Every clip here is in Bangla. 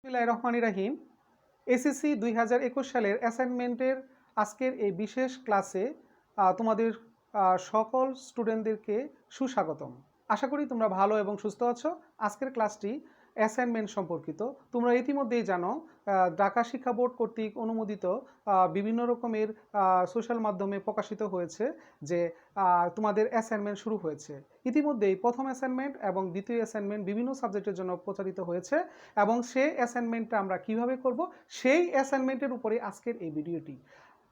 বিসমিল্লাহির রহমানির রহিম। এসএসসি 2021 সালের অ্যাসাইনমেন্টের আজকের এই বিশেষ ক্লাসে তোমাদের সকল স্টুডেন্টদেরকে সুস্বাগতম। আশা করি তোমরা ভালো এবং সুস্থ আছো। আজকের ক্লাসটি অ্যাসাইনমেন্ট সম্পর্কিত। তোমরা ইতিমধ্যেই জানো ঢাকা শিক্ষা বোর্ড কর্তৃক অনুমোদিত বিভিন্ন রকমের সোশ্যাল মাধ্যমে প্রকাশিত হয়েছে যে তোমাদের অ্যাসাইনমেন্ট শুরু হয়েছে। ইতিমধ্যেই প্রথম অ্যাসাইনমেন্ট এবং দ্বিতীয় অ্যাসাইনমেন্ট বিভিন্ন সাবজেক্টের জন্য প্রচারিত হয়েছে এবং সেই অ্যাসাইনমেন্টটা আমরা কিভাবে করব সেই অ্যাসাইনমেন্টের উপরে আজকের এই ভিডিওটি।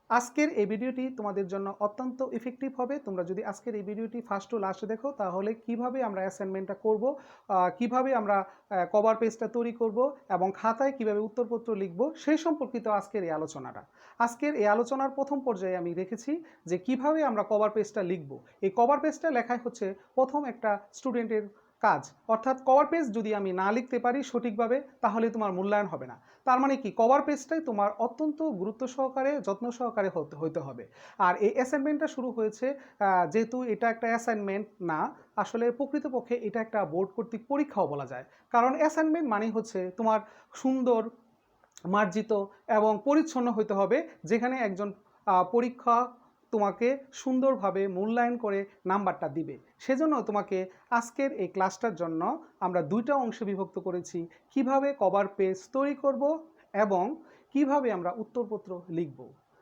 আজকের এই ভিডিওটি তোমাদের জন্য অত্যন্ত ইফেক্টিভ হবে। তোমরা যদি আজকের এই ভিডিওটি ফার্স্ট টু লাস্ট দেখো তাহলে কিভাবে আমরা অ্যাসাইনমেন্টটা করব, কিভাবে আমরা কভার পেজটা তৈরি করব এবং খাতায় কিভাবে উত্তরপত্র লিখব সেই সম্পর্কিত আজকের এই আলোচনাটা। আজকের এই আলোচনার প্রথম পর্যায়ে আমি রেখেছি যে কিভাবে আমরা কভার পেজটা লিখব। এই কভার পেজটা লেখাই হচ্ছে প্রথম একটা স্টুডেন্টের কাজ, অর্থাৎ কভার পেজ যদি আমি না লিখতে পারি সঠিকভাবে তাহলে তোমার মূল্যায়ন হবে না। তার মানে কি, কভার পেজটাই তোমার অত্যন্ত গুরুত্ব সহকারে যত্ন সহকারে হতে হবে। আর এই অ্যাসাইনমেন্টটা শুরু হয়েছে যেহেতু এটা একটা অ্যাসাইনমেন্ট না, আসলে প্রকৃতপক্ষে এটা একটা বোর্ড কর্তৃক পরীক্ষাও বলা যায়। কারণ অ্যাসাইনমেন্ট মানে হচ্ছে তোমার সুন্দর, মার্জিত এবং পরিচ্ছন্ন হতে হবে, যেখানে একজন পরীক্ষা তোমাকে সুন্দরভাবে মূল্যায়ন করে নাম্বারটা দিবে। সেজন্য তোমাকে আজকের এই ক্লাসটার জন্য আমরা দুইটা অংশে বিভক্ত করেছি, কিভাবে কভার পেজ তৈরি করব এবং কিভাবে আমরা উত্তরপত্র লিখব।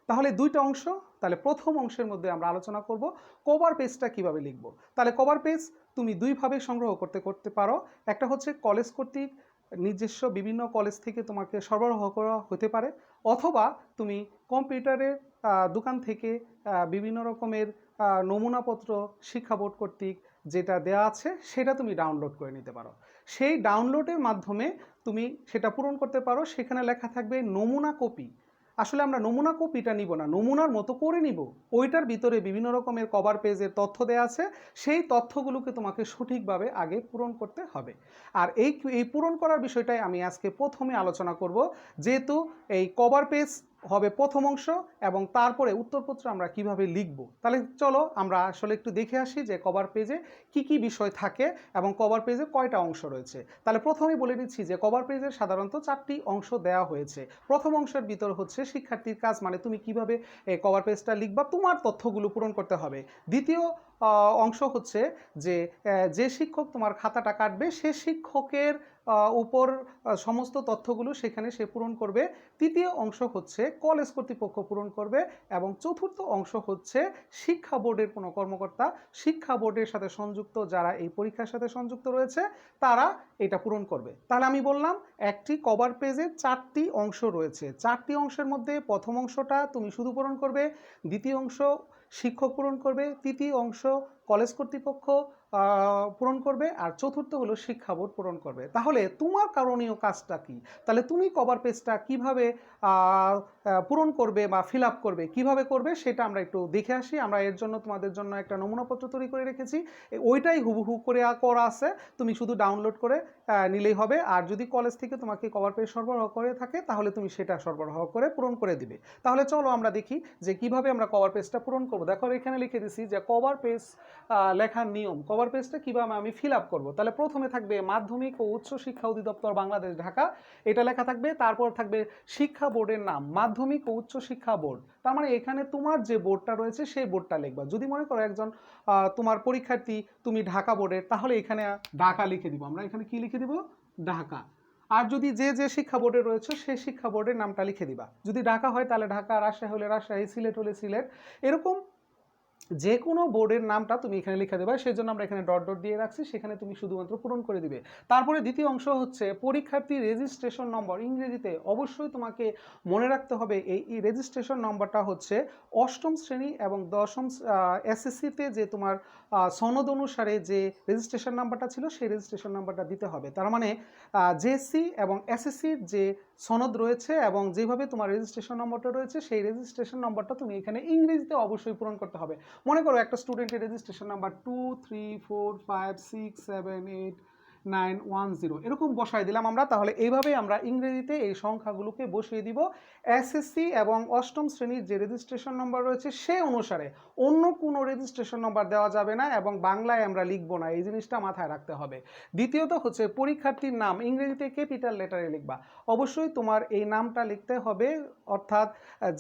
তাহলে দুইটা অংশ, তাহলে প্রথম অংশের মধ্যে আমরা আলোচনা করব কভার পেজটা কিভাবে লিখব। তাহলে কভার পেজ তুমি দুইভাবে সংগ্রহ করতে পারো। একটা হচ্ছে কলেজ কর্তৃক নিজস্ব বিভিন্ন কলেজ থেকে তোমাকে সরবরাহ করা হতে পারে, অথবা তুমি কম্পিউটারের দোকান থেকে বিভিন্ন রকমের নমুনাপত্র শিক্ষা বোর্ড কর্তৃক যেটা দেওয়া আছে সেটা তুমি ডাউনলোড করে নিতে পারো। সেই ডাউনলোডের মাধ্যমে তুমি সেটা পূরণ করতে পারো। সেখানে লেখা থাকবে নমুনা কপি। আসলে আমরা নমুনা কপিটা নিব না, নমুনার মতো করে নিব। ওইটার ভিতরে বিভিন্ন রকমের কভার পেজের তথ্য দেওয়া আছে, সেই তথ্যগুলোকে তোমাকে সঠিকভাবে আগে পূরণ করতে হবে। আর এই পূরণ করার বিষয়টাই আমি আজকে প্রথমে আলোচনা করব। যেহেতু এই কভার পেজ হবে প্রথম অংশ এবং তারপরে উত্তরপত্র আমরা কিভাবে লিখব। তাহলে চলো আমরা আসলে একটু দেখে আসি যে কভার পেজে কি কি বিষয় থাকে এবং কভার পেজে কয়টা অংশ রয়েছে। তাহলে প্রথমেই বলে দিচ্ছি যে কভার পেজের সাধারণত 4টি অংশ দেওয়া হয়েছে। প্রথম অংশের ভিতর হচ্ছে শিক্ষার্থীর কাজ, মানে তুমি কিভাবে কভার পেজটা লিখবা, তোমার তথ্যগুলো পূরণ করতে হবে। দ্বিতীয় অংশ হচ্ছে যে শিক্ষক তোমার খাতাটা কাটবে সে শিক্ষকের উপর সমস্ত তথ্যগুলো সেখানে সে পূরণ করবে। তৃতীয় অংশ হচ্ছে কলেজ কর্তৃপক্ষ পূরণ করবে এবং চতুর্থ অংশ হচ্ছে শিক্ষা বোর্ডের কোনো কর্মকর্তা, শিক্ষা বোর্ডের সাথে সংযুক্ত যারা এই পরীক্ষার সাথে সংযুক্ত রয়েছে তারা এটা পূরণ করবে। তাহলে আমি বললাম একটি কভার পেজে 4টি অংশ রয়েছে। 4টি অংশের মধ্যে প্রথম অংশটা তুমি শুধু পূরণ করবে, দ্বিতীয় অংশ শিক্ষক পূরণ করবে, তৃতীয় অংশ কলেজ কর্তৃপক্ষ পূরণ করবে, আর চতুর্থ হলো শিক্ষা বোর্ড পূরণ করবে। তাহলে তোমার করণীয় কাজটা কি? তাহলে তুমি কভার পেজটা কিভাবে পূরণ করবে বা ফিল আপ করবে, কিভাবে করবে সেটা আমরা একটু দেখে আসি। আমরা এর জন্য তোমাদের জন্য একটা নমুনাপত্র তৈরি করে রেখেছি, ওইটাই হুবহু করে করা আছে, তুমি শুধু ডাউনলোড করে নিলেই হবে। আর যদি কলেজ থেকে তোমাকে কভার পেজ সরবরাহ করে থাকে তাহলে তুমি সেটা সরবরাহ করে পূরণ করে দিবে। তাহলে চলো আমরা দেখি যে কিভাবে আমরা কভার পেজটা পূরণ করবো। দেখো এখানে লিখে দিছি যে কভার পেজ লেখার নিয়ম, কভার পেজটা কিভাবে আমি ফিল আপ করবো। তাহলে প্রথমে থাকবে মাধ্যমিক ও উচ্চ শিক্ষা অধিদপ্তর বাংলাদেশ ঢাকা, এটা লেখা থাকবে। তারপর থাকবে শিক্ষা বোর্ডের নাম, মাধ্যমিক ও উচ্চ শিক্ষা বোর্ড। তার মানে এখানে তোমার যে বোর্ডটা রয়েছে সেই বোর্ডটা লিখবা। যদি মনে করো একজন তোমার পরীক্ষার্থী তুমি ঢাকা বোর্ডের, তাহলে এখানে ঢাকা লিখে দিব। আমরা এখানে কি লিখে দিব? ঢাকা। আর যদি যে শিক্ষা বোর্ডে রয়েছে সেই শিক্ষা বোর্ডের নামটা লিখে দিবা। যদি ঢাকা হয় তাহলে ঢাকা, রাজশাহী হলে রাজশাহী, সিলেট হলে সিলেট, এরকম যে কোনো বোর্ডের নামটা তুমি এখানে লিখে দেবে। সেই জন্য আমরা এখানে ডট ডট দিয়ে রাখছি, সেখানে তুমি শুধুমাত্র পূরণ করে দিবে। তারপরে দ্বিতীয় অংশ হচ্ছে পরীক্ষার্থী রেজিস্ট্রেশন নম্বর। ইংরেজিতে অবশ্যই তোমাকে মনে রাখতে হবে এই রেজিস্ট্রেশন নম্বরটা হচ্ছে 8ম শ্রেণী এবং 10ম এসএসসিতে যে তোমার সনদ অনুসারে যে রেজিস্ট্রেশন নাম্বারটা ছিল সেই রেজিস্ট্রেশন নাম্বারটা দিতে হবে। তার মানে জেএসসি এবং এসএসসির যে সনদ রয়েছে এবং যেভাবে তোমার রেজিস্ট্রেশন নম্বরটা রয়েছে সেই রেজিস্ট্রেশন নম্বরটা তুমি এখানে ইংরেজিতে অবশ্যই পূরণ করতে হবে। মনে করো একটা স্টুডেন্টের রেজিস্ট্রেশন নাম্বার 2 3 4 5 6 7 8 3910 এরকম বসাই দিলাম আমরা। তাহলে এইভাবে আমরা ইংরেজিতে এই সংখ্যাগুলোকে বসিয়ে দিব। এসএসসি এবং অষ্টম শ্রেণীর যে রেজিস্ট্রেশন নম্বর রয়েছে সে অনুসারে অন্য কোনো রেজিস্ট্রেশন নম্বর দেওয়া যাবে না এবং বাংলায় আমরা লিখব না, এই জিনিসটা মাথায় রাখতে হবে। দ্বিতীয়ত হচ্ছে পরীক্ষার্থীর নাম ইংরেজিতে ক্যাপিটাল লেটারে লিখবা। অবশ্যই তোমার এই নামটা লিখতে হবে, অর্থাৎ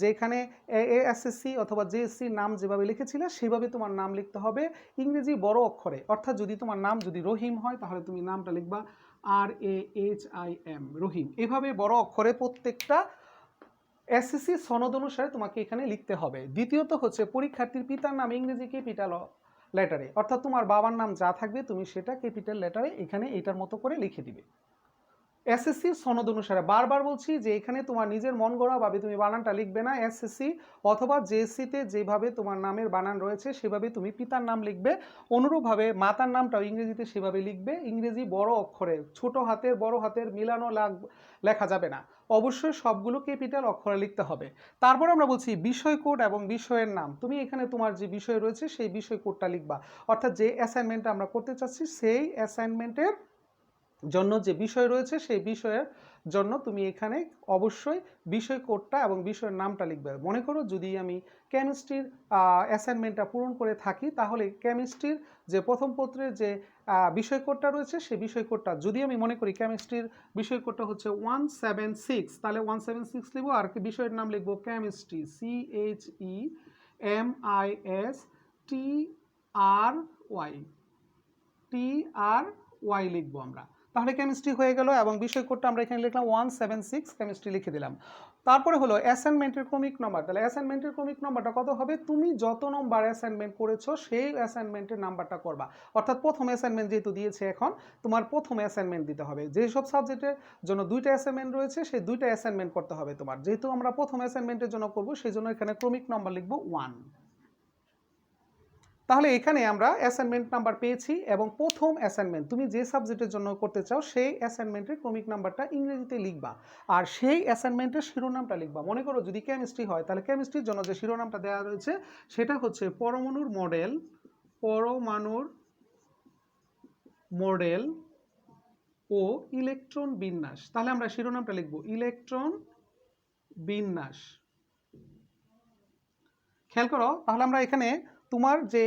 যেখানে এএসএসসি অথবা জেএসসি নাম যেভাবে লিখেছিলে সেভাবে তোমার নাম লিখতে হবে ইংরেজি বড় অক্ষরে। অর্থাৎ যদি তোমার নাম যদি রহিম হয় তাহলে তুমি নামটা লিখবা RAHIM, রহিম। এভাবে বড় অক্ষরে প্রত্যেকটা এসএসসি সনদ অনুসারে তোমাকে এখানে লিখতে হবে। দ্বিতীয়ত হচ্ছে পরীক্ষার্থীর পিতার নাম ইংরেজি ক্যাপিটাল লেটারে, অর্থাৎ তোমার বাবার নাম যা থাকবে তুমি সেটা ক্যাপিটাল লেটারে এখানে এটার মতো করে লিখে দিবে। এসএসসি সনদ অনুসারে বারবার বলছি যে এখানে তোমার নিজের মন গড়া ভাবে তুমি বানানটা লিখবে না। এসএসসি অথবা জেএসসিতে যেভাবে তোমার নামের বানান রয়েছে সেভাবে তুমি পিতার নাম লিখবে। অনুরূপভাবে মাতার নামটাও ইংরেজিতে সেভাবে লিখবে, ইংরেজি বড় অক্ষরে, ছোট হাতের বড় হাতের মিলানো লেখা যাবে না, অবশ্যই সবগুলো ক্যাপিটাল অক্ষরে লিখতে হবে। তারপর আমরা বলছি বিষয় কোড এবং বিষয়ের নাম। তুমি এখানে তোমার যে বিষয় রয়েছে সেই বিষয় কোডটা লিখবা, অর্থাৎ যে অ্যাসাইনমেন্টটা আমরা করতে চাচ্ছি সেই অ্যাসাইনমেন্টের জন্য যে বিষয় রয়েছে সেই বিষয়ের জন্য তুমি এখানে অবশ্যই বিষয় কোডটা এবং বিষয়ের নামটা লিখবে। মনে করো যদি আমি কেমিস্ট্রির অ্যাসাইনমেন্টটা পূরণ করে থাকি তাহলে কেমিস্ট্রির যে প্রথম পত্রের যে বিষয় কোডটা রয়েছে সেই বিষয় কোডটা যদি আমি মনে করি কেমিস্ট্রির বিষয় কোডটা হচ্ছে 176, তাহলে 176 লিখবো। আর কি বিষয়ের নাম লিখবো কেমিস্ট্রি, CHEMISTRY লিখবো আমরা। তাহলে কেমিস্ট্রি হয়ে গেল এবং বিষয় কোডটা আমরা এখানে লিখলাম 176 কেমিস্ট্রি লিখে দিলাম। তারপরে হলো অ্যাসাইনমেন্টের ক্রমিক নম্বর। তাহলে অ্যাসাইনমেন্টের ক্রমিক নম্বরটা কত হবে? তুমি যত নম্বর অ্যাসাইনমেন্ট করেছো সেই অ্যাসাইনমেন্টের নাম্বারটা করবা। অর্থাৎ প্রথম অ্যাসাইনমেন্ট যেহেতু দিয়েছে এখন তোমার প্রথম অ্যাসাইনমেন্ট দিতে হবে। যেসব সাবজেক্টের জন্য দুইটা অ্যাসাইনমেন্ট রয়েছে সেই দুইটা অ্যাসাইনমেন্ট করতে হবে তোমার। যেহেতু আমরা প্রথম অ্যাসাইনমেন্টের জন্য করব সেই জন্য এখানে ক্রমিক নম্বর লিখবো 1। তাহলে এখানে আমরা অ্যাসাইনমেন্ট নাম্বার পেয়েছি এবং প্রথম অ্যাসাইনমেন্ট তুমি যে সাবজেক্টের জন্য করতে চাও সেই অ্যাসাইনমেন্টের ক্রমিক নাম্বারটা ইংরেজিতে লিখবা আর সেই অ্যাসাইনমেন্টের শিরোনামটা লিখবা। মনে করো যদি কেমিস্ট্রি হয় তাহলে কেমিস্ট্রির জন্য যে শিরোনামটা দেওয়া রয়েছে সেটা হচ্ছে পরমাণুর মডেল ও ইলেকট্রন বিন্যাস। তাহলে আমরা শিরোনামটা লিখবো ইলেকট্রন বিন্যাস। খেয়াল করো, তাহলে আমরা এখানে তোমার যে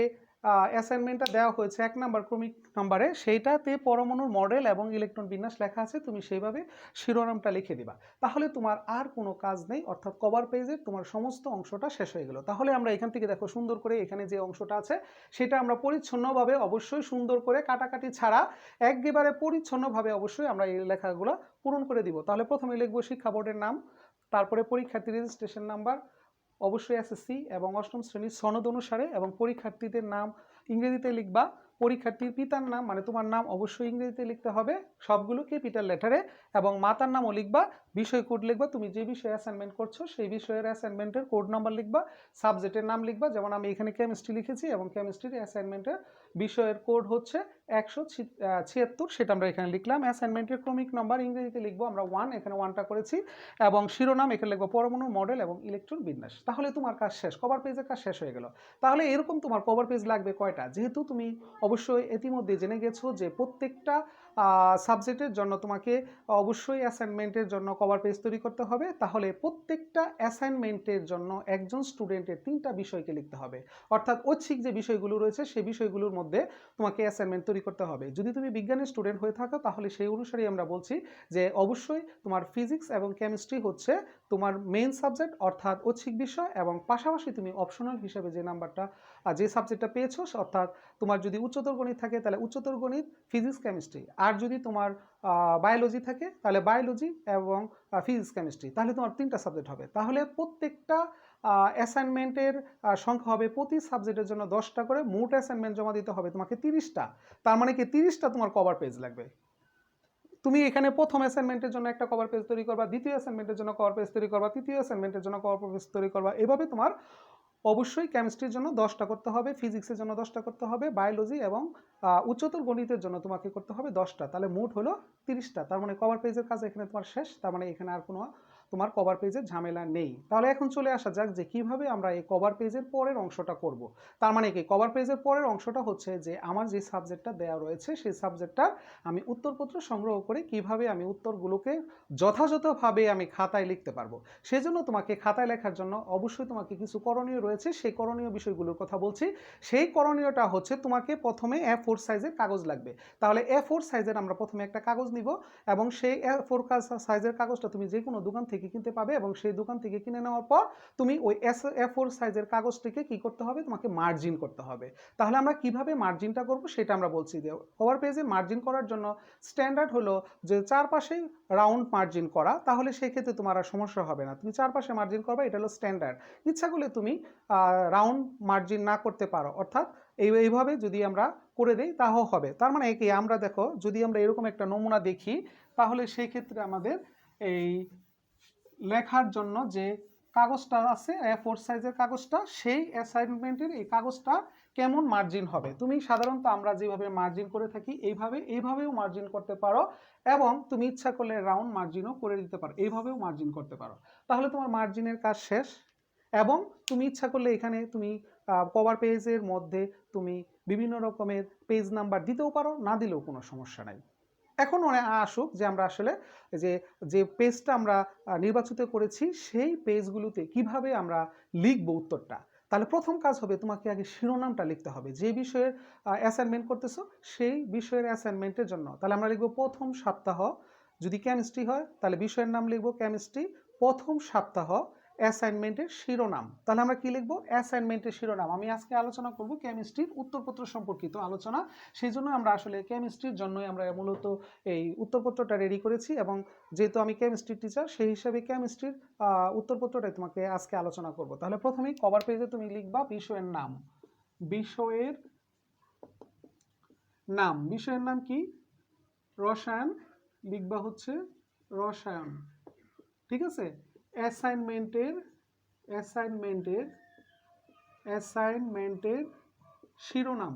অ্যাসাইনমেন্টটা দেওয়া হয়েছে 1 নম্বর ক্রমিক নম্বরে সেইটাতে পরমাণুর মডেল এবং ইলেকট্রন বিন্যাস লেখা আছে, তুমি সেইভাবে শিরোনামটা লিখে দিবা। তাহলে তোমার আর কোনো কাজ নেই, অর্থাৎ কভার পেজের তোমার সমস্ত অংশটা শেষ হয়ে গেল। তাহলে আমরা এখান থেকে দেখো সুন্দর করে এখানে যে অংশটা আছে সেটা আমরা পরিচ্ছন্নভাবে অবশ্যই সুন্দর করে কাটাকাটি ছাড়া একেবারে পরিচ্ছন্নভাবে অবশ্যই আমরা এই লেখাগুলো পূরণ করে দিব। তাহলে প্রথমে লিখবো শিক্ষা বোর্ডের নাম, তারপরে পরীক্ষার্থী রেজিস্ট্রেশন নাম্বার, অবশ্যই এসএসসি এবং অষ্টম শ্রেণীর সনদ অনুসারে, এবং পরীক্ষার্থীদের নাম ইংরেজিতে লিখবা। পরীক্ষার্থীর পিতার নাম মানে তোমার নাম অবশ্যই ইংরেজিতে লিখতে হবে, সবগুলো ক্যাপিটাল লেটারে, এবং মাতার নামও লিখবা। বিষয় কোড লিখবা, তুমি যে বিষয়ে অ্যাসাইনমেন্ট করছো সেই বিষয়ের অ্যাসাইনমেন্টের কোড নাম্বার লিখবা। সাবজেক্টের নাম লিখবা, যেমন আমি এখানে কেমিস্ট্রি লিখেছি এবং কেমিস্ট্রির অ্যাসাইনমেন্টের বিষয়ের কোড হচ্ছে 176, সেটা আমরা এখানে লিখলাম। অ্যাসাইনমেন্টের ক্রমিক নম্বর ইংরেজিতে লিখবো আমরা 1, এখানে 1টা করেছি, এবং শিরোনাম এখানে লিখবো পরমাণু মডেল এবং ইলেকট্রন বিন্যাস। তাহলে তোমার কাজ শেষ, কভার পেজের কাজ শেষ হয়ে গেল। তাহলে এরকম তোমার কভার পেজ লাগবে কয়টা? যেহেতু তুমি অবশ্যই ইতিমধ্যে জেনে গেছো যে প্রত্যেকটা সাবজেক্টের জন্য তোমাকে অবশ্যই অ্যাসাইনমেন্টের জন্য কভার পেজ তৈরি করতে হবে, তাহলে প্রত্যেকটা অ্যাসাইনমেন্টের জন্য একজন স্টুডেন্টের 3টা বিষয়কে লিখতে হবে। অর্থাৎ ঐচ্ছিক যে বিষয়গুলো রয়েছে সেই বিষয়গুলোর মধ্যে তোমাকে অ্যাসাইনমেন্ট তৈরি করতে হবে। যদি তুমি বিজ্ঞানের স্টুডেন্ট হয়ে থাকো তাহলে সেই অনুসারেই আমরা বলছি যে অবশ্যই তোমার ফিজিক্স এবং কেমিস্ট্রি হচ্ছে তোমার মেইন সাবজেক্ট অর্থাৎ ঐচ্ছিক বিষয়, এবং পাশাপাশি তুমি অপশনাল হিসেবে যে নাম্বারটা যে সাবজেক্টটা পেয়েছো, অর্থাৎ তোমার যদি উচ্চতর গণিত থাকে তাহলে উচ্চতর গণিত, ফিজিক্স, কেমিস্ট্রি, আর যদি তোমার বায়োলজি থাকে তাহলে বায়োলজি এবং ফিজিক্স, কেমিস্ট্রি, তাহলে তোমার 3টা সাবজেক্ট হবে। তাহলে প্রত্যেকটা অ্যাসাইনমেন্টের সংখ্যা হবে প্রতি সাবজেক্টের জন্য 10টা করে, মোট অ্যাসাইনমেন্ট জমা দিতে হবে তোমাকে 30টা। তার মানে কি 30টা তোমার কভার পেজ লাগবে। তুমি এখানে প্রথম অ্যাসাইনমেন্টের জন্য একটা কভার পেজ তৈরি করবা, দ্বিতীয় অ্যাসাইনমেন্টের জন্য কভার পেজ তৈরি করবা, তৃতীয় অ্যাসাইনমেন্টের জন্য কভার পেজ তৈরি করবা। এভাবে তোমার অবশ্যই কেমিস্ট্রির জন্য 10টা করতে হবে, ফিজিক্সের জন্য 10টা করতে হবে, বায়োলজি এবং উচ্চতর গণিতের জন্য তোমাকে করতে হবে 10টা। তাহলে মোট হলো 30টা। তার মানে কভার পেজের কাজ এখানে তোমার শেষ। তার মানে এখানে আর কোনো তোমার কভার পেজের ঝামেলা নেই। তাহলে এখন চলে আসা যাক যে কিভাবে আমরা এই কভার পেজের পরের অংশটা করব। তার মানে কি, কভার পেজের পরের অংশটা হচ্ছে যে আমার যে সাবজেক্টটা দেওয়া রয়েছে সেই সাবজেক্টটা আমি উত্তরপত্র সংগ্রহ করে কিভাবে আমি উত্তরগুলোকে যথাযথভাবে আমি খাতায় লিখতে পারবো। সেজন্য তোমাকে খাতায় লেখার জন্য অবশ্যই তোমাকে কিছু করণীয় রয়েছে, সেই করণীয় বিষয়গুলোর কথা বলছি। সেই করণীয়টা হচ্ছে তোমাকে প্রথমে A4 সাইজের কাগজ লাগবে। তাহলে A4 সাইজের আমরা প্রথমে একটা কাগজ নিব এবং সেই A4 সাইজের কাগজটা তুমি যে কোনো দোকান থেকে কিনতে পাবে এবং সেই দোকান থেকে কিনে নেওয়ার পর তুমি ওই A4 সাইজের কাগজটিকে কি করতে হবে, তোমাকে মার্জিন করতে হবে। তাহলে আমরা কিভাবে মার্জিনটা করব সেটা আমরা বলছি। যে কভার পেজে মার্জিন করার জন্য স্ট্যান্ডার্ড হলো যে চারপাশে রাউন্ড মার্জিন করা, তাহলে সেই ক্ষেত্রে তোমার আর সমস্যা হবে না। তুমি চারপাশে মার্জিন করবে, এটা হলো স্ট্যান্ডার্ড। ইচ্ছা করলে তুমি রাউন্ড মার্জিন না করতে পারো, অর্থাৎ এইভাবে যদি আমরা করে দেই তাও হবে। তার মানে কি, আমরা দেখো যদি আমরা এরকম একটা নমুনা দেখি তাহলে সেই ক্ষেত্রে আমাদের এই লেখার জন্য যে কাগজটা আছে A4 সাইজের কাগজটা, সেই অ্যাসাইনমেন্টের এই কাগজটা কেমন মার্জিন হবে, তুমি সাধারণত আমরা যেভাবে মার্জিন করে থাকি এইভাবেও মার্জিন করতে পারো এবং তুমি ইচ্ছা করলে রাউন্ড মার্জিনও করে দিতে পারো, এইভাবেও মার্জিন করতে পারো। তাহলে তোমার মার্জিনের কাজ শেষ। এবং তুমি ইচ্ছা করলে এখানে তুমি কভার পেজের মধ্যে তুমি বিভিন্ন রকমের পেজ নাম্বার দিতেও পারো, না দিলেও কোনো সমস্যা নাই। এখন আসুক যে আমরা আসলে যে যে পেজটা আমরা নির্বাচিত করেছি সেই পেজগুলোতে কিভাবে আমরা লিখব উত্তরটা। তাহলে প্রথম কাজ হবে তোমাকে আগে শিরোনামটা লিখতে হবে, যে বিষয়ের অ্যাসাইনমেন্ট করতেছো সেই বিষয়ের অ্যাসাইনমেন্টের জন্য। তাহলে আমরা লিখব প্রথম সপ্তাহ, যদি কেমিস্ট্রি হয় তাহলে বিষয়ের নাম লিখব কেমিস্ট্রি, প্রথম সপ্তাহ, অ্যাসাইনমেন্টের শিরোনাম। তাহলে আমরা কি লিখব, অ্যাসাইনমেন্টের শিরোনাম। আমি আজকে আলোচনা করব কেমিস্ট্রির উত্তরপত্র সম্পর্কিত আলোচনা, সেই জন্য আমরা আসলে কেমিস্ট্রির জন্যই আমরা মূলত এই উত্তরপত্রটা রেডি করেছি এবং যেহেতু আমি কেমিস্ট্রির টিচার সেই হিসাবে কেমিস্ট্রির উত্তরপত্রটাই তোমাকে আজকে আলোচনা করব। তাহলে প্রথমেই কভার পেজে তুমি লিখবা বিষয়ের নাম। বিষয়ের নাম, বিষয়ের নাম কি, রসায়ন লিখবা হচ্ছে রসায়ন, ঠিক আছে। অ্যাসাইনমেন্টের শিরোনাম,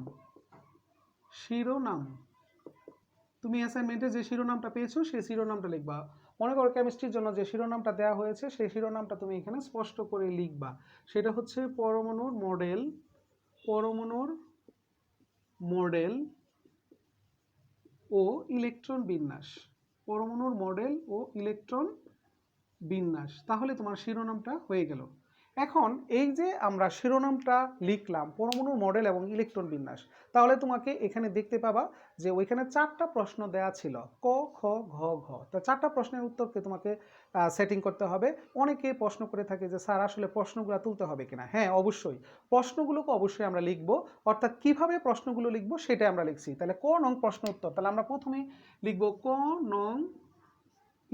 তুমি অ্যাসাইনমেন্টে যে শিরোনামটা পেয়েছো সেই শিরোনামটা লিখবা। মনে করো কেমিস্ট্রির জন্য যে শিরোনামটা দেওয়া হয়েছে সেই শিরোনামটা তুমি এখানে স্পষ্ট করে লিখবা। সেটা হচ্ছে পরমাণুর মডেল ও ইলেকট্রন বিন্যাস, পরমাণুর মডেল ও ইলেকট্রন বিন্যাস। তাহলে তোমার শিরোনামটা হয়ে গেল। এখন এই যে আমরা শিরোনামটা লিখলাম পরমাণুর মডেল এবং ইলেকট্রন বিন্যাস, তাহলে তোমাকে এখানে দেখতে পাবা যে ওইখানে 4টা প্রশ্ন দেয়া ছিল, ক খ ঘ ঘ। তা 4টা প্রশ্নের উত্তরকে তোমাকে সেটিং করতে হবে। অনেকে প্রশ্ন করে থাকে যে স্যার আসলে প্রশ্নগুলো তুলতে হবে কিনা। হ্যাঁ, অবশ্যই প্রশ্নগুলোকে অবশ্যই আমরা লিখবো, অর্থাৎ কিভাবে প্রশ্নগুলো লিখবো সেটাই আমরা লিখছি। তাহলে ক নং প্রশ্ন উত্তর, তাহলে আমরা প্রথমেই লিখবো ক নং।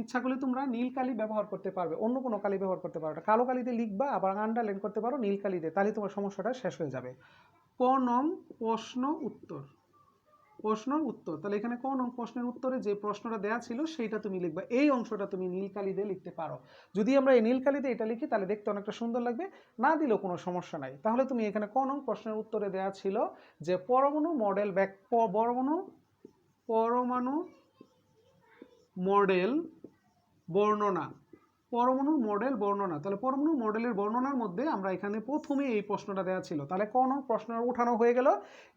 ইচ্ছা করলে তোমরা নীল কালি ব্যবহার করতে পারবে, অন্য কোনো কালি ব্যবহার করতে পারো, কালো কালিতে লিখবা আবার আন্ডারলাইন করতে পারো নীল কালিতে, তাহলে তোমার সমস্যাটা শেষ হয়ে যাবে। ক নং প্রশ্ন উত্তর, তাহলে এখানে ক নং প্রশ্নের উত্তরে যে প্রশ্নটা দেয়া ছিল সেইটা তুমি লিখবা, এই অংশটা তুমি নীল কালি দিয়ে লিখতে পারো। যদি আমরা এই নীল কালি দিয়ে এটা লিখি তাহলে দেখতে অনেকটা সুন্দর লাগবে, না দিলেও কোনো সমস্যা নাই। তাহলে তুমি এখানে ক নং প্রশ্নের উত্তরে দেয়া ছিল যে পরমাণু মডেল বর্ণনা, পরমাণুর মডেল বর্ণনা। তাহলে পরমাণুর মডেলের বর্ণনার মধ্যে আমরা এখানে প্রথমে এই প্রশ্নটা দেওয়া ছিল, তাহলে ক নং প্রশ্ন উঠানো হয়ে গেল।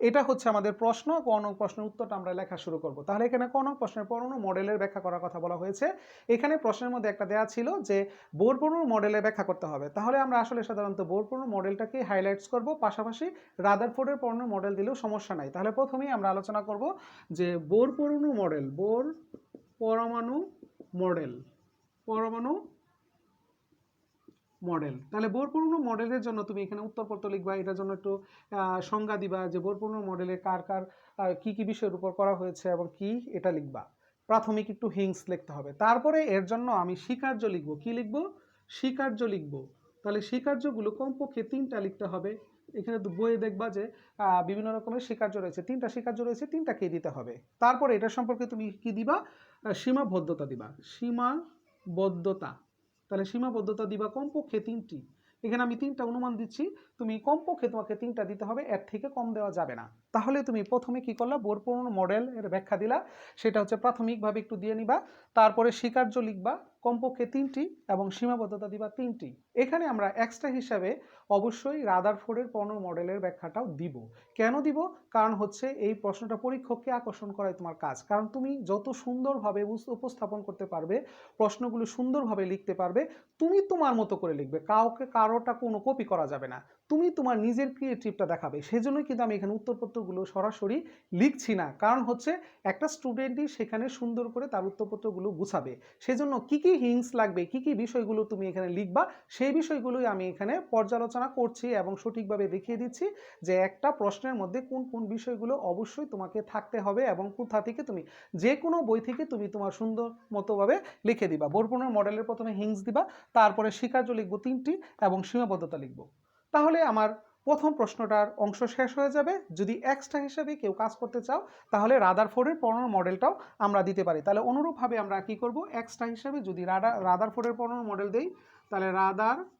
এটা হচ্ছে আমাদের প্রশ্ন, ক নং প্রশ্নের উত্তরটা আমরা লেখা শুরু করব। তাহলে এখানে ক নং প্রশ্নের পরমাণু মডেলের ব্যাখ্যা করার কথা বলা হয়েছে। এখানে প্রশ্নের মধ্যে একটা দেওয়া ছিল যে বোর পরমাণু মডেলের ব্যাখ্যা করতে হবে। তাহলে আমরা আসলে সাধারণত বোর পরমাণু মডেলটাকে হাইলাইটস করব, পাশাপাশি রাদারফোর্ডের পরমাণু মডেল দিলেও সমস্যা নাই। তাহলে প্রথমেই আমরা আলোচনা করব যে বোর পরমাণু মডেল। তাহলে বোর পরমাণু মডেলের জন্য তুমি এখানে উত্তরপত্র লিখবা, এটার জন্য একটু সংজ্ঞা দিবা যে বোর পরমাণু মডেলে কার কি কি বিষয়ের উপর করা হয়েছে এবং কি এটা লিখবা। প্রাথমিক একটু হিংস লিখতে হবে। তারপরে এর জন্য আমি স্বীকার্য লিখবো, কি লিখবো, স্বীকার্য লিখবো। তাহলে স্বীকার্যগুলো কমপক্ষে 3টা লিখতে হবে। এখানে বইয়ে দেখবা যে বিভিন্ন রকমের স্বীকার্য রয়েছে, 3টা স্বীকার্য রয়েছে, 3টাকে দিতে হবে। তারপরে এটা সম্পর্কে তুমি কি দিবা, সীমাবদ্ধতা দিবা, সীমাবদ্ধতা। তাহলে সীমাবদ্ধতা দিবা কমপক্ষে 3টি। এখানে আমি 3টা অনুমান দিচ্ছি, তুমি কমপক্ষে তোমাকে 3টা দিতে হবে, এর থেকে কম দেওয়া যাবে না। তাহলে তুমি প্রথমে কি করলা, বোরপূর্ণ মডেল এর ব্যাখ্যা দিলা, সেটা হচ্ছে প্রাথমিকভাবে একটু দিয়ে নিবা, তারপরে স্বীকার্য লিখবা কমপক্ষে 3টি এবং সীমাবদ্ধতা দিবা 3টি। এখানে আমরা এক্সট্রা হিসাবে অবশ্যই রাদারফোর্ডের পণ্য মডেলের ব্যাখ্যাটাও দিব। কেন দিব? কারণ হচ্ছে এই প্রশ্নটা পরীক্ষককে আকর্ষণ করাই তোমার কাজ। কারণ তুমি যত সুন্দরভাবে উপস্থাপন করতে পারবে, প্রশ্নগুলো সুন্দরভাবে লিখতে পারবে, তুমি তোমার মতো করে লিখবে, কারোটা কোনো কপি করা যাবে না, তুমি তোমার নিজের ক্রিয়েটিভটা দেখাবে। সেজন্যই কিন্তু আমি এখানে উত্তরপত্রগুলো সরাসরি লিখছি না, কারণ হচ্ছে একটা স্টুডেন্টই সেখানে সুন্দর করে তার উত্তরপত্রগুলো গুছাবে। সেজন্য কি কি হিংস লাগবে, কি কি বিষয়গুলো তুমি এখানে লিখবা, সেই বিষয়গুলোই আমি এখানে পর্যালোচনা করছি এবং সঠিকভাবে দেখিয়ে দিচ্ছি যে একটা প্রশ্নের মধ্যে কোন কোন বিষয়গুলো অবশ্যই তোমাকে থাকতে হবে এবং কোথা থেকে তুমি যে কোনো বই থেকে তুমি তোমার সুন্দর মতোভাবে লিখে দিবা। বোরপূর্ণ মডেলের প্রথমে হিংস দিবা, তারপরে স্বীকার্য লিখবো 3টি এবং সীমাবদ্ধতা লিখবো। তাহলে আমার প্রথম প্রশ্নটার অংশ শেষ হয়ে যাবে। যদি এক্সট্রা হিসেবে কেউ কাজ করতে চাও তাহলে রাদারফোর্ডের পণ্য মডেলটাও আমরা দিতে পারি। তাহলে অনুরূপভাবে আমরা কি করব, এক্সট্রা হিসেবে যদি রাদারফোর্ডের পণ্য মডেল দেই, তাহলে রাদারফোর্ড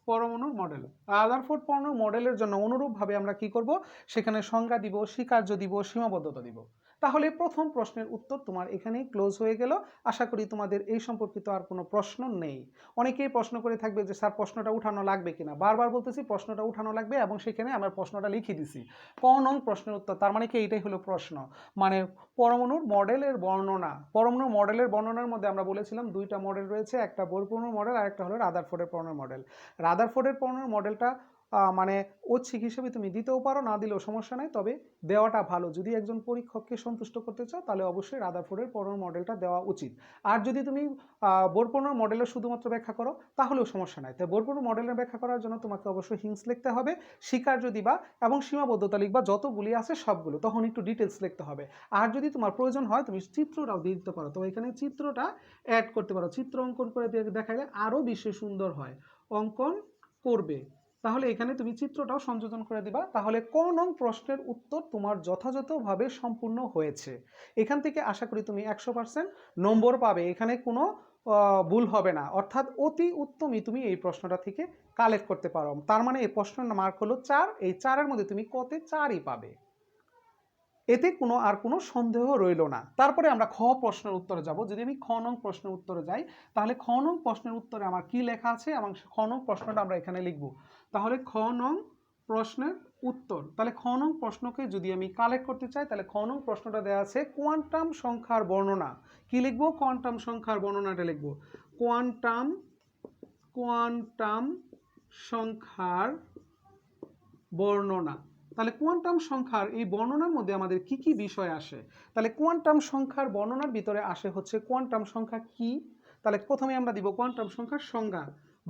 পরমাণুর মডেল, রাদারফোর্ড পরমাণুর মডেলের জন্য অনুরূপভাবে আমরা কি করব, সেখানে সংজ্ঞা দিব, স্বীকার্য দিব, সীমাবদ্ধতা দিব। তাহলে প্রথম প্রশ্নের উত্তর তোমার এখানেই ক্লোজ হয়ে গেল। আশা করি তোমাদের এই সম্পর্কিত আর কোনো প্রশ্ন নেই। অনেকেই প্রশ্ন করে থাকবে যে স্যার প্রশ্নটা উঠানো লাগবে কিনা, বারবার বলতেছি প্রশ্নটা উঠানো লাগবে এবং সেখানে আমার প্রশ্নটা লিখে দিছি ক নং প্রশ্নের উত্তর। তার মানে কি এইটাই হলো প্রশ্ন, মানে পরমাণুর মডেলের বর্ণনা। পরমাণুর মডেলের বর্ণনার মধ্যে আমরা বলেছিলাম 2টা মডেল রয়েছে, একটা বোরপূর্ণ মডেল আর একটা হলো রাদারফোর্ডের পরমাণু মডেল। রাদারফোর্ডের পরমাণু মডেলটা মানে ঐচ্ছিক হিসেবে তুমি দিতেও পারো, না দিলেও সমস্যা নাই, তবে দেওয়াটা ভালো। যদি একজন পরীক্ষককে সন্তুষ্ট করতে চাও তাহলে অবশ্যই রাদারফোর্ডের পরমাণু মডেলটা দেওয়া উচিত। আর যদি তুমি বোরপূর্ণ মডেলের শুধুমাত্র ব্যাখ্যা করো তাহলেও সমস্যা নাই। তাই বোরপূর্ণ মডেলের ব্যাখ্যা করার জন্য তোমাকে অবশ্যই হিংস লিখতে হবে, স্বীকার্য দিবা এবং সীমাবদ্ধতা লিখবা, যতগুলি আছে সবগুলো, তখন একটু ডিটেলস লিখতে হবে। আর যদি তোমার প্রয়োজন হয় তুমি চিত্রটাও দিয়ে দিতে পারো, তো এখানে চিত্রটা অ্যাড করতে পারো, চিত্র অঙ্কন করে দেখাইলে আরও বেশি সুন্দর হয়। অঙ্কন করবে, তাহলে এখানে তুমি চিত্রটাও সংযোজন করে দিবা। তাহলে ক নং প্রশ্নের উত্তর তোমার যথাযথভাবে সম্পূর্ণ হয়েছে। এখান থেকে আশা করি তুমি 100% নম্বর পাবে, এখানে কোনো ভুল হবে না, অর্থাৎ অতি উত্তমই তুমি এই প্রশ্নটা থেকে কালেক্ট করতে পারো। তার মানে এই প্রশ্নের মার্ক হলো 4, এই 4-এর মধ্যে তুমি কতে 4ই পাবে, এতে আর কোনো সন্দেহ রইল না। তারপরে আমরা খ প্রশ্নের উত্তরে যাব। যদি আমি খ নং প্রশ্নের উত্তরে যাই, তাহলে খ নং প্রশ্নের উত্তরে আমার কি লেখা আছে এবং খ নং প্রশ্নটা আমরা এখানে লিখব। তাহলে খ নং প্রশ্নের উত্তর, তাহলে খ নং প্রশ্নকে যদি আমি কালেক্ট করতে চাই, তাহলে খ নং প্রশ্নটা দেওয়া আছে কোয়ান্টাম সংখ্যার বর্ণনা। কি লিখব? কোয়ান্টাম সংখ্যার বর্ণনাটা লিখব। কোয়ান্টাম সংখ্যার বর্ণনা। তাহলে কোয়ান্টাম সংখ্যার এই বর্ণনার মধ্যে আমাদের কি কি বিষয় আসে? তাহলে কোয়ান্টাম সংখ্যার বর্ণনার ভিতরে আসে হচ্ছে কোয়ান্টাম সংখ্যা কি। তাহলে প্রথমে আমরা দিব কোয়ান্টাম সংখ্যার সংজ্ঞা।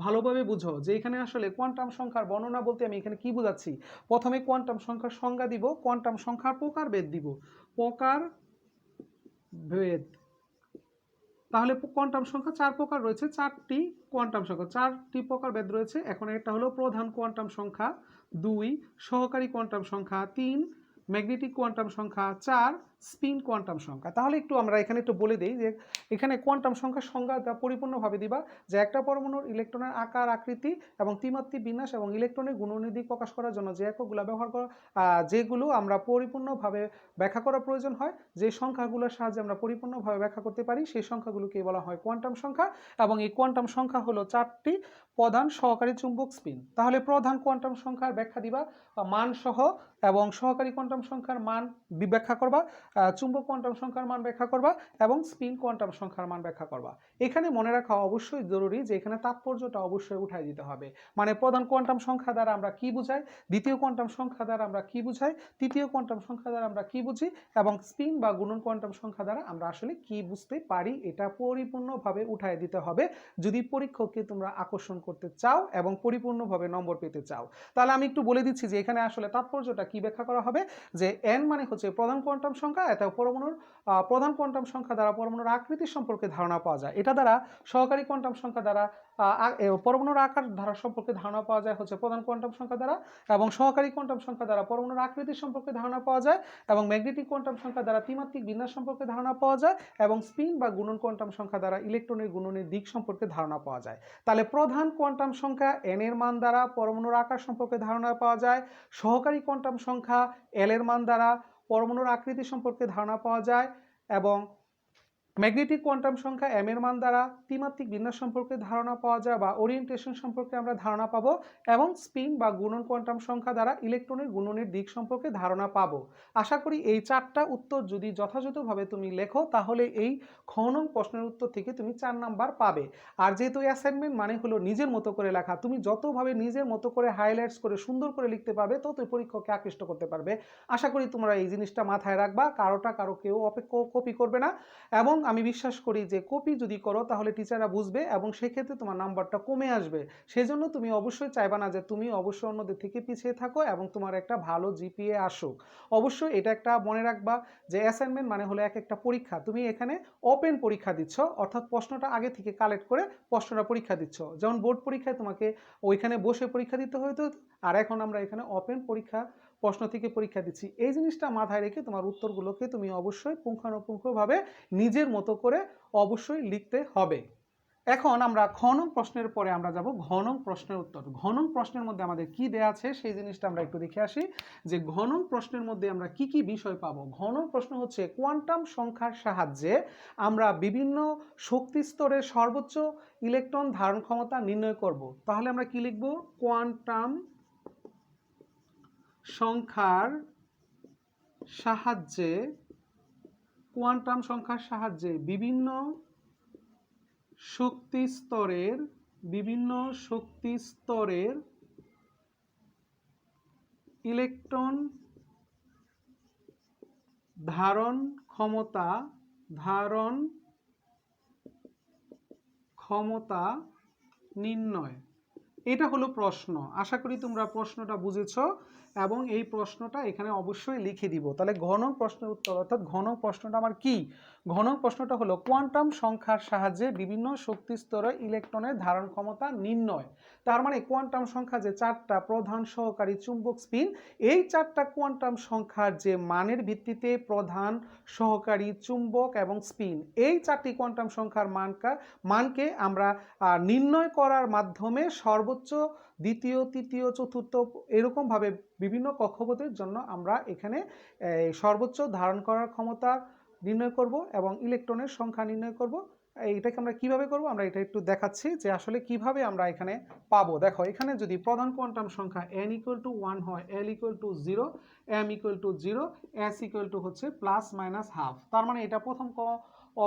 ভালোভাবে বুঝো যে এখানে আসলে কোয়ান্টাম সংখ্যার বর্ণনা বলতে আমি এখানে কি বোঝাচ্ছি। প্রথমে কোয়ান্টাম সংখ্যার সংজ্ঞা দিব, কোয়ান্টাম সংখ্যার প্রকারভেদ দিব, প্রকারভেদ। তাহলে কোয়ান্টাম সংখ্যা 4 প্রকার রয়েছে, 4টি কোয়ান্টাম সংখ্যা, 4টি প্রকারভেদ রয়েছে। এখন একটা হলো প্রধান কোয়ান্টাম সংখ্যা, 2 সহকারী কোয়ান্টাম সংখ্যা, 3 ম্যাগনেটিক কোয়ান্টাম সংখ্যা, 4 স্পিন কোয়ান্টাম সংখ্যা। তাহলে একটু আমরা এখানে একটু বলে দিই যে এখানে কোয়ান্টাম সংখ্যার সংজ্ঞাটা পরিপূর্ণভাবে দিবা যে একটা পরমাণুর ইলেকট্রনের আকার, আকৃতি এবং ত্রিমাত্রিক বিন্যাস এবং ইলেকট্রনের গুণনীতি প্রকাশ করার জন্য যে এককগুলো ব্যবহার করা, যেগুলো আমরা পরিপূর্ণভাবে ব্যাখ্যা করা প্রয়োজন হয়, যে সংখ্যাগুলোর সাহায্যে আমরা পরিপূর্ণভাবে ব্যাখ্যা করতে পারি, সেই সংখ্যাগুলোকে বলা হয় কোয়ান্টাম সংখ্যা। এবং এই কোয়ান্টাম সংখ্যা হলো 4টি প্রধান সহকারী চুম্বক স্পিন। তাহলে প্রধান কোয়ান্টাম সংখ্যার ব্যাখ্যা দিবা মান সহ, এবং সহকারী কোয়ান্টাম সংখ্যার মান ব্যাখ্যা করবা, চুম্বক কোয়ান্টাম সংখ্যার মান ব্যাখ্যা করবা এবং স্পিন কোয়ান্টাম সংখ্যার মান ব্যাখ্যা করবা। এখানে মনে রাখা অবশ্যই জরুরি যে এখানে তাৎপর্যটা অবশ্যই উঠাই দিতে হবে। মানে প্রধান কোয়ান্টাম সংখ্যা দ্বারা আমরা কি বুঝাই, দ্বিতীয় কোয়ান্টাম সংখ্যা দ্বারা আমরা কি বুঝাই, তৃতীয় কোয়ান্টাম সংখ্যা দ্বারা আমরা কি বুঝি, এবং স্পিন বা গুণন কোয়ান্টাম সংখ্যা দ্বারা আমরা আসলে কি বুঝতে পারি, এটা পরিপূর্ণভাবে উঠাই দিতে হবে যদি পরীক্ষককে তোমরা আকর্ষণ করতে চাও এবং পরিপূর্ণভাবে নম্বর পেতে চাও। তাহলে আমি একটু বলে দিচ্ছি যে এখানে আসলে তাৎপর্যটা কি ব্যাখ্যা করা হবে, যে n মানে হচ্ছে প্রধান কোয়ান্টাম সংখ্যা সংখ্যা এত পরমাণুর প্রধান কোয়ান্টাম সংখ্যা দ্বারা পরমাণুর আকৃতি সম্পর্কে ধারণা পাওয়া যায়। এটা দ্বারা সহকারী কোয়ান্টাম সংখ্যা দ্বারা পরমাণুর আকার ধারা সম্পর্কে ধারণা পাওয়া যায় হচ্ছে প্রধান কোয়ান্টাম সংখ্যা দ্বারা, এবং সহকারী কোয়ান্টাম সংখ্যা দ্বারা পরমাণুর আকৃতি সম্পর্কে ধারণা পাওয়া যায়, এবং ম্যাগনেটিক কোয়ান্টাম সংখ্যা দ্বারা ত্রিমাত্রিক বিন্যাস সম্পর্কে ধারণা পাওয়া যায়, এবং স্পিন বা গুণন কোয়ান্টাম সংখ্যা দ্বারা ইলেকট্রনের গুণনের দিক সম্পর্কে ধারণা পাওয়া যায়। তাহলে প্রধান কোয়ান্টাম সংখ্যা n এর মান দ্বারা পরমাণুর আকার সম্পর্কে ধারণা পাওয়া যায়, সহকারী কোয়ান্টাম সংখ্যা l এর মান দ্বারা পরমাণুর আকৃতি সম্পর্কে ধারণা পাওয়া যায়, এবং ম্যাগনেটিক কোয়ান্টাম সংখ্যা m এর মান দ্বারা ত্রিমাত্রিক বিন্যাস সম্পর্কে ধারণা পাওয়া যায় বা ওরিয়েন্টেশন সম্পর্কে আমরা ধারণা পাবো, এবং স্পিন বা গুণন কোয়ান্টাম সংখ্যা দ্বারা ইলেকট্রনের গুণনের দিক সম্পর্কে ধারণা পাবো। আশা করি এই 4টা উত্তর যদি যথাযথভাবে তুমি লেখো তাহলে এই খ নং প্রশ্নের উত্তর থেকে তুমি 4 নাম্বার পাবে। আর যেহেতু অ্যাসাইনমেন্ট মানে হলো নিজের মতো করে লেখা, তুমি যতভাবে নিজের মতো করে হাইলাইটস করে সুন্দর করে লিখতে পারবে ততই পরীক্ষককে আকৃষ্ট করতে পারবে। আশা করি তোমরা এই জিনিসটা মাথায় রাখবা, কারো কেউ কপি করবে না, এবং আমি বিশ্বাস করি যে কপি যদি করো তাহলে টিচাররা বুঝবে এবং সেক্ষেত্রে তোমার নাম্বারটা কমে আসবে। সেজন্য তুমি অবশ্যই চাইবা না যে তুমি অবশ্যই অন্যদের থেকে পিছিয়ে থাকো এবং তোমার একটা ভালো জিপিএ আসুক। অবশ্যই এটা একটা মনে রাখবা যে অ্যাসাইনমেন্ট মানে হলো একটা পরীক্ষা, তুমি এখানে ওপেন পরীক্ষা দিচ্ছ, অর্থাৎ প্রশ্নটা আগে থেকে কালেক্ট করে প্রশ্নটা পরীক্ষা দিচ্ছ। যেমন বোর্ড পরীক্ষায় তোমাকে ওইখানে বসে পরীক্ষা দিতে হতো, আর এখন আমরা এখানে ওপেন পরীক্ষা প্রশ্ন থেকে পরীক্ষা দিচ্ছি। এই জিনিসটা মাথায় রেখে তোমার উত্তরগুলোকে তুমি অবশ্যই পুঙ্খানুপুঙ্খভাবে নিজের মতো করে অবশ্যই লিখতে হবে। এখন আমরা খ নং প্রশ্নের পরে আমরা যাব ঘ নং প্রশ্নের উত্তর। ঘ নং প্রশ্নের মধ্যে আমাদের কি দেয়া আছে সেই জিনিসটা আমরা একটু দেখে আসি যে ঘ নং প্রশ্নের মধ্যে আমরা কি কি বিষয় পাবো। ঘ নং প্রশ্ন হচ্ছে কোয়ান্টাম সংখ্যার সাহায্যে আমরা বিভিন্ন শক্তি স্তরের সর্বোচ্চ ইলেকট্রন ধারণ ক্ষমতা নির্ণয় করব। তাহলে আমরা কি লিখব? কোয়ান্টাম সংখ্যার সাহায্যে বিভিন্ন শক্তি স্তরের ইলেকট্রন ধারণ ক্ষমতা নির্ণয়। এটা হলো প্রশ্ন। আশা করি তোমরা প্রশ্নটা বুঝেছো এবং এই প্রশ্নটা এখানে অবশ্যই লিখে দিব। তাহলে ঘ নং প্রশ্নের উত্তর, অর্থাৎ ঘ নং প্রশ্নটা আমার কি? ঘ নং প্রশ্নটা হলো কোয়ান্টাম সংখ্যার সাহায্যে বিভিন্ন শক্তি স্তরে ইলেকট্রনের ধারণ ক্ষমতা নির্ণয়। তার মানে কোয়ান্টাম সংখ্যা যে 4টা প্রধান, সহকারী, চুম্বক, স্পিন, এই 4টা কোয়ান্টাম সংখ্যার যে মানের ভিত্তিতে প্রধান, সহকারী, চুম্বক এবং স্পিন, এই 4টি কোয়ান্টাম সংখ্যার মানকে আমরা নির্ণয় করার মাধ্যমে সর্বোচ্চ, দ্বিতীয়, তৃতীয়, চতুর্থ এরকমভাবে বিভিন্ন কক্ষপথের জন্য আমরা এখানে সর্বোচ্চ ধারণ করার ক্ষমতা নির্ণয় করব এবং ইলেকট্রনের সংখ্যা নির্ণয় করব। এইটাকে আমরা কিভাবে করব আমরা এটা একটু দেখাচ্ছি যে আসলে কিভাবে আমরা এখানে পাবো। দেখো এখানে যদি প্রধান কোয়ান্টাম সংখ্যা n = 1 হয়, l = 0, m = 0, s = হচ্ছে +-½ তার মানে এটা প্রথম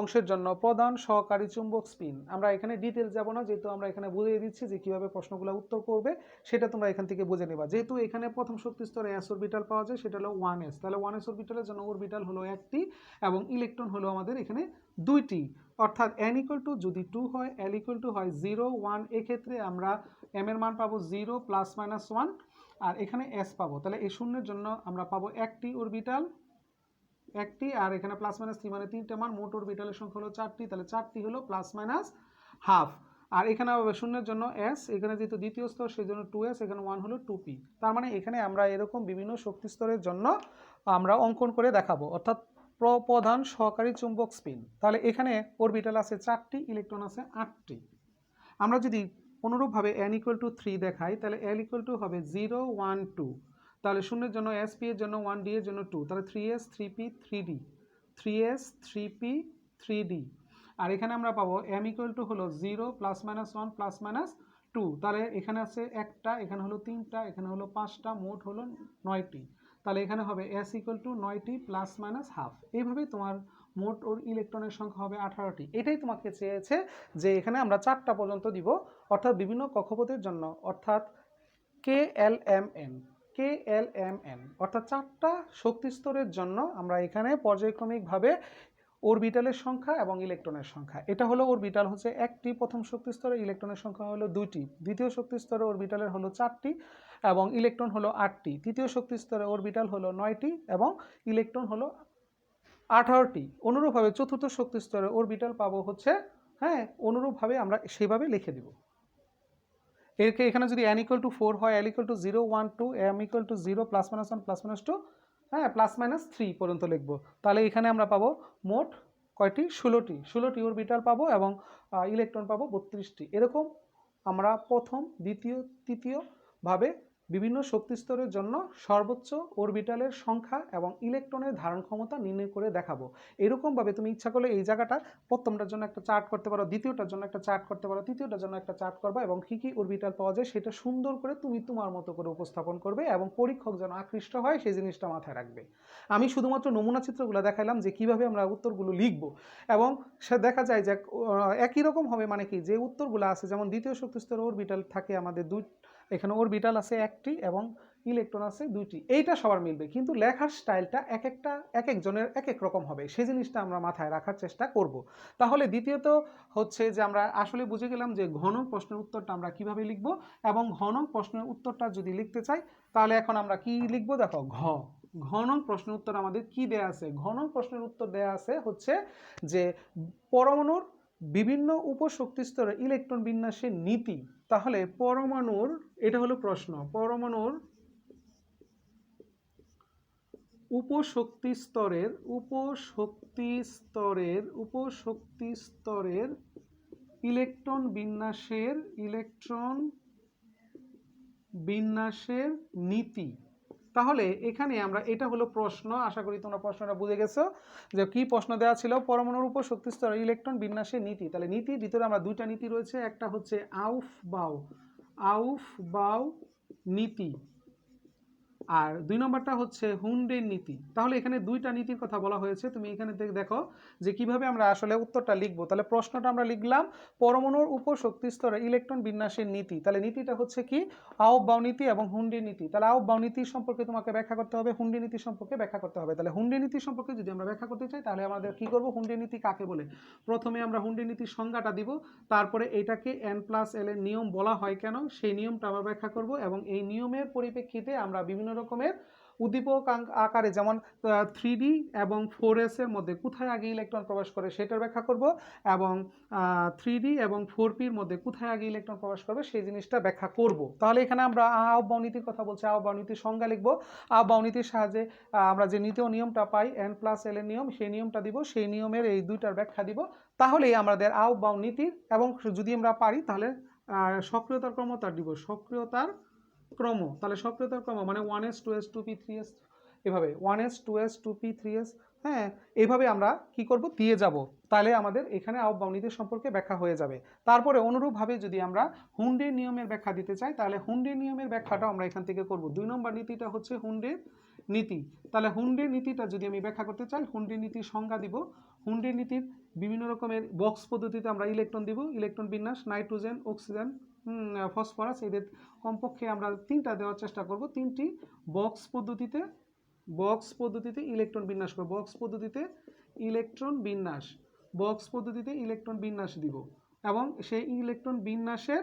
অংশের জন্য প্রধান, সহকারী, চুম্বক, স্পিন। আমরা এখানে ডিটেলস যাব না, যেহেতু আমরা এখানে বুঝিয়ে দিচ্ছি যে কিভাবে প্রশ্নগুলো উত্তর করবে, সেটা তোমরা এখান থেকে বুঝে নেবা। যেহেতু এখানে প্রথম শক্তি স্তরে s অরবিটাল পাওয়া যায়, সেটা হলো 1s, তাহলে 1s অরবিটালের জন্য অরবিটাল হলো 1টি এবং ইলেকট্রন হলো আমাদের এখানে 2টি, অর্থাৎ n = যদি 2 হয়, l = হয় 0, 1, এক্ষেত্রে আমরা m এর মান পাবো 0 +-1 আর এখানে s পাবো। তাহলে এই শূন্যের জন্য আমরা পাবো 1টি অরবিটাল, 1টি, আর এখানে +-3 মানে 3টে মান, মোট অরবিটালের সংখ্যা হলো 4টি, তাহলে 4টি হলো +-½ আর এখানে হবে শূন্যের জন্য s, এখানে যেহেতু দ্বিতীয় স্তর সেই জন্য 2s, এখানে 1 হলো 2p। তার মানে এখানে আমরা এরকম বিভিন্ন শক্তি স্তরের জন্য আমরা অঙ্কন করে দেখাবো, অর্থাৎ প্রধান, সহকারী, চুম্বক, স্পিন। তাহলে এখানে অরবিটাল আছে 4টি, ইলেকট্রন আছে 8টি। আমরা যদি অনুরূপভাবে n = 3 দেখাই তাহলে l = হবে 0, 1, 2, তাহলে শূন্যের জন্য sp এর জন্য 1, d এর জন্য 2, তাহলে 3s, 3p, 3d, 3s, 3p, 3d। আর এখানে আমরা পাবো m = হলো 0 +-1 +-2, তাহলে এখানে আছে 1টা, এখানে হলো 3টা, এখানে হলো 5টা, মোট হলো 9টি। তাহলে এখানে হবে s = 9টি +-½ এইভাবে তোমার মোট ওর ইলেকট্রনের সংখ্যা হবে 18টি। এটাই তোমাকে চেয়েছে যে এখানে আমরা 4টা পর্যন্ত দিব, অর্থাৎ বিভিন্ন কক্ষপথের জন্য, অর্থাৎ KLMN অর্থাৎ 4টা শক্তি স্তরের জন্য আমরা এখানে পর্যায়ক্রমিকভাবে অরবিটালের সংখ্যা এবং ইলেকট্রনের সংখ্যা। এটা হলো অরবিটাল হচ্ছে 1টি প্রথম শক্তি স্তরে, ইলেকট্রনের সংখ্যা হলো 2টি, দ্বিতীয় শক্তি স্তরে অরবিটালের হলো 4টি এবং ইলেকট্রন হলো 8টি, তৃতীয় শক্তি স্তরে অরবিটাল হলো 9টি এবং ইলেকট্রন হলো 18টি। অনুরূপভাবে চতুর্থ শক্তি স্তরের অরবিটাল পাবো হচ্ছে, হ্যাঁ, অনুরূপভাবে আমরা সেভাবে লিখে দিব। এরকে এখানে যদি n = 4 হয়, l = 0 1 2, m = 0 +-1 +-2, হ্যাঁ, +-3 পর্যন্ত লিখবো। তাহলে এখানে আমরা পাবো মোট কয়টি? 16টি অরবিটাল পাবো এবং ইলেকট্রন পাবো 32টি। এরকম আমরা প্রথম, দ্বিতীয়, তৃতীয় ভাবে বিভিন্ন শক্তি স্তরের জন্য সর্বোচ্চ অরবিটালের সংখ্যা এবং ইলেকট্রনের ধারণ ক্ষমতা নির্ণয় করে দেখাবো। এরকমভাবে তুমি ইচ্ছা করলে এই জায়গাটা প্রথমটার জন্য একটা চার্ট করতে পারো, দ্বিতীয়টার জন্য একটা চার্ট করতে পারো, তৃতীয়টার জন্য একটা চার্ট করবা এবং কী কী অরবিটাল পাওয়া যায় সেটা সুন্দর করে তুমি তোমার মতো করে উপস্থাপন করবে এবং পরীক্ষক যেন আকৃষ্ট হয় সেই জিনিসটা মাথায় রাখবে। আমি শুধুমাত্র নমুনা চিত্রগুলো দেখাইলাম যে কিভাবে আমরা উত্তরগুলো লিখব এবং সে দেখা যায় যে একই রকম হবে, মানে কি, যে উত্তরগুলো আছে যেমন দ্বিতীয় শক্তি স্তরের অরবিটাল থাকে আমাদের এখানে অরবিটাল আছে একটি এবং ইলেকট্রন আছে দুইটি, এইটা সবার মিলবে, কিন্তু লেখার স্টাইলটা এক একজনের এক এক রকম হবে, সেই জিনিসটা আমরা মাথায় রাখার চেষ্টা করব। তাহলে দ্বিতীয়ত হচ্ছে যে আমরা আসলে বুঝে গেলাম যে ঘন প্রশ্নের উত্তরটা আমরা কিভাবে লিখব এবং ঘন প্রশ্নের উত্তরটা যদি লিখতে চাই তাহলে এখন আমরা কি লিখব, দেখো ঘন প্রশ্নের উত্তর আমাদের কি দেয়া আছে? ঘন প্রশ্নের উত্তর দেয়া আছে হচ্ছে যে পরমাণুর বিভিন্ন উপশক্তি স্তরে ইলেকট্রন বিন্যাসের নীতি। তাহলে পরমাণুর, এটা হলো প্রশ্ন, পরমাণুর উপশক্তি স্তরের ইলেকট্রন বিন্যাসের নীতি। তাহলে এখানে আমরা, এটা হলো প্রশ্ন, আশা করি তোমরা প্রশ্নটা বুঝে গেছো যে কি প্রশ্ন দেওয়া ছিল, পরমাণুর উপর শক্তি স্তরে ইলেকট্রন বিন্যাসের নীতি। তাহলে নীতির ভিতরে আমরা দুইটা নীতি রয়েছে, একটা হচ্ছে আউফ বাউ নীতি আর 2 নম্বরটা হচ্ছে হুন্ডের নীতি। তাহলে এখানে দুইটা নীতির কথা বলা হয়েছে, তুমি এখানে দেখো যে কিভাবে আমরা আসলে উত্তরটা লিখবো। তাহলে প্রশ্নটা আমরা লিখলাম পরমাণুর উপর শক্তি স্তরে ইলেকট্রন বিন্যাসের নীতি। তাহলে নীতিটা হচ্ছে কি? আউফ বাউ নীতি এবং হুন্ডের নীতি। তাহলে আউফ বাউ নীতি সম্পর্কে তোমাকে ব্যাখ্যা করতে হবে, হুন্ডের নীতি সম্পর্কে ব্যাখ্যা করতে হবে। তাহলে হুন্ডের নীতি সম্পর্কে যদি আমরা ব্যাখ্যা করতে চাই তাহলে আমাদের কি করব, হুন্ডের নীতি কাকে বলে প্রথমে আমরা হুন্ডের নীতির সংজ্ঞাটা দিব, তারপরে এটাকে n+l এর নিয়ম বলা হয় কেন সেই নিয়মটা আমরা ব্যাখ্যা করব এবং এই নিয়মের পরিপ্রেক্ষিতে আমরা বিভিন্ন রকমের উদ্দীপক আকারে, যেমন 3D এবং 4s এর মধ্যে কোথায় আগে ইলেকট্রন প্রবেশ করে সেটার ব্যাখ্যা করব এবং 3D এবং 4p এর মধ্যে কোথায় আগে ইলেকট্রন প্রবেশ করবে সেই জিনিসটা ব্যাখ্যা করব। তাহলে এখানে আমরা আউফ বাউ নীতির কথা বলছি, আউফ বাউ নীতির সংজ্ঞা লিখব। আউফ বাউ নীতির সাহায্যে আমরা যে নীতি ও নিয়মটা পাই n+l এর নিয়ম, সেই নিয়মটা দিব, সেই নিয়মের এই দুইটার ব্যাখ্যা দিব। তাহলেই আমাদের আউফ বাউ নীতির, এবং যদি আমরা পারি তাহলে সক্রিয়তার ক্রমতা দিব, সক্রিয়তার ক্রম। তাহলে সক্রিয়তার ক্রম মানে 1s 2s 2p 3s, এভাবে 1s 2s 2p 3s, হ্যাঁ, এইভাবে আমরা কি করব, দিয়ে যাব। তাহলে আমাদের এখানে আউফ বাউ নীতি সম্পর্কে ব্যাখ্যা হয়ে যাবে। তারপরে অনুরূপভাবে যদি আমরা হুন্ডের নিয়মের ব্যাখ্যা দিতে চাই তাহলে হুন্ডের নিয়মের ব্যাখ্যাটা আমরা এখান থেকে করব। 2 নম্বর নীতিটা হচ্ছে হুন্ডের নীতি। তাহলে হুন্ডের নীতিটা যদি আমি ব্যাখ্যা করতে চাই, হুন্ডের নীতির সংজ্ঞা দিব। হুন্ডের নীতির বিভিন্ন রকমের বক্স পদ্ধতিতে আমরা ইলেকট্রন দিব, ইলেকট্রন বিন্যাস নাইট্রোজেন, অক্সিজেন, ফসফরাস, এদের কমপক্ষে আমরা 3টা দেওয়ার চেষ্টা করব। 3টি বক্স পদ্ধতিতে ইলেকট্রন বিন্যাস করব, বক্স পদ্ধতিতে ইলেকট্রন বিন্যাস দিব এবং সেই ইলেকট্রন বিন্যাসের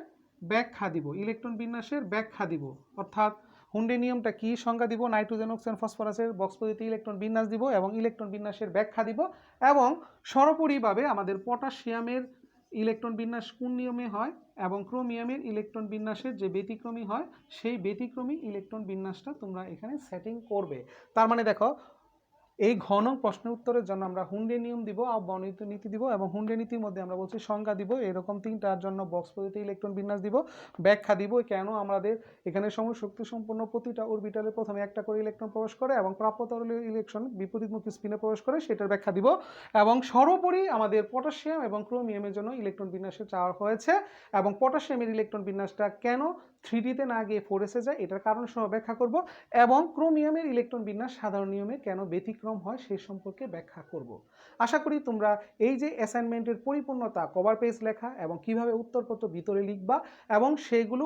ব্যাখ্যা দিব, অর্থাৎ হুন্ডের নিয়মটা কি সংজ্ঞা দিব, নাইট্রোজেন, অক্সিজেন, ফসফরাসের বক্স পদ্ধতিতে ইলেকট্রন বিন্যাস দিব এবং ইলেকট্রন বিন্যাসের ব্যাখ্যা দিব। এবং সর্বোপরিভাবে আমাদের পটাশিয়ামের ইলেকট্রন বিন্যাস কোন নিয়মে হয় এবং ক্রোমিয়ামের ইলেকট্রন বিন্যাসের যে ব্যতিক্রমী হয় সেই ব্যতিক্রমী ইলেকট্রন বিন্যাসটা তোমরা এখানে সেটিং করবে। তার মানে দেখো, এই ঘন প্রশ্নের উত্তরের জন্য আমরা হুন্ডের নিয়ম দিব, আউফ বাউ নীতি দিব এবং হুন্ডের নীতির মধ্যে আমরা বলছি সংজ্ঞা দিব, এরকম 3টার জন্য বক্স পদ্ধতিতে ইলেকট্রন বিন্যাস দিব, ব্যাখ্যা দিব কেন আমাদের এখানে শক্তি সম্পন্ন প্রতিটা অরবিটালে প্রথমে একটা করে ইলেকট্রন প্রবেশ করে এবং প্রাপ্য তরলের ইলেকট্রন বিপরীতমুখী স্পিনে প্রবেশ করে সেটার ব্যাখ্যা দিব এবং সর্বোপরি আমাদের পটাশিয়াম এবং ক্রোমিয়ামের জন্য ইলেকট্রন বিন্যাসের চাওয়া হয়েছে এবং পটাশিয়ামের ইলেকট্রন বিন্যাসটা কেন 3Dতে না গিয়ে 4sে যায় এটার কারণ সহ ব্যাখ্যা করব এবং ক্রোমিয়ামের ইলেকট্রন বিন্যাস সাধারণ নিয়মে কেন ব্যতিক্রম হয় সেই সম্পর্কে ব্যাখ্যা করব। আশা করি তোমরা এই যে অ্যাসাইনমেন্টের পরিপূর্ণতা, কভার পেজ লেখা এবং কিভাবে উত্তরপত্র ভিতরে লিখবা এবং সেইগুলো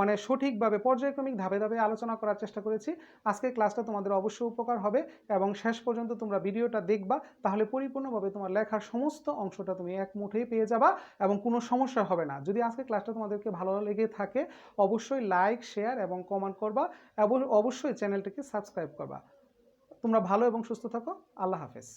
মানে সঠিকভাবে পর্যায়ক্রমিক ধাপে ধাপে আলোচনা করার চেষ্টা করেছি। আজকের ক্লাসটা তোমাদের অবশ্যই উপকার হবে এবং শেষ পর্যন্ত তোমরা ভিডিওটা দেখবা, তাহলে পরিপূর্ণভাবে তোমার লেখার সমস্ত অংশটা তুমি এক মুঠেই পেয়ে যাবা এবং কোনো সমস্যা হবে না। যদি আজকের ক্লাসটা তোমাদেরকে ভালো লেগে থাকে অবশ্যই লাইক, শেয়ার এবং কমেন্ট করবা এবং অবশ্যই চ্যানেলটিকে সাবস্ক্রাইব করবা। তোমরা ভালো এবং সুস্থ থাকো। আল্লাহ হাফেজ।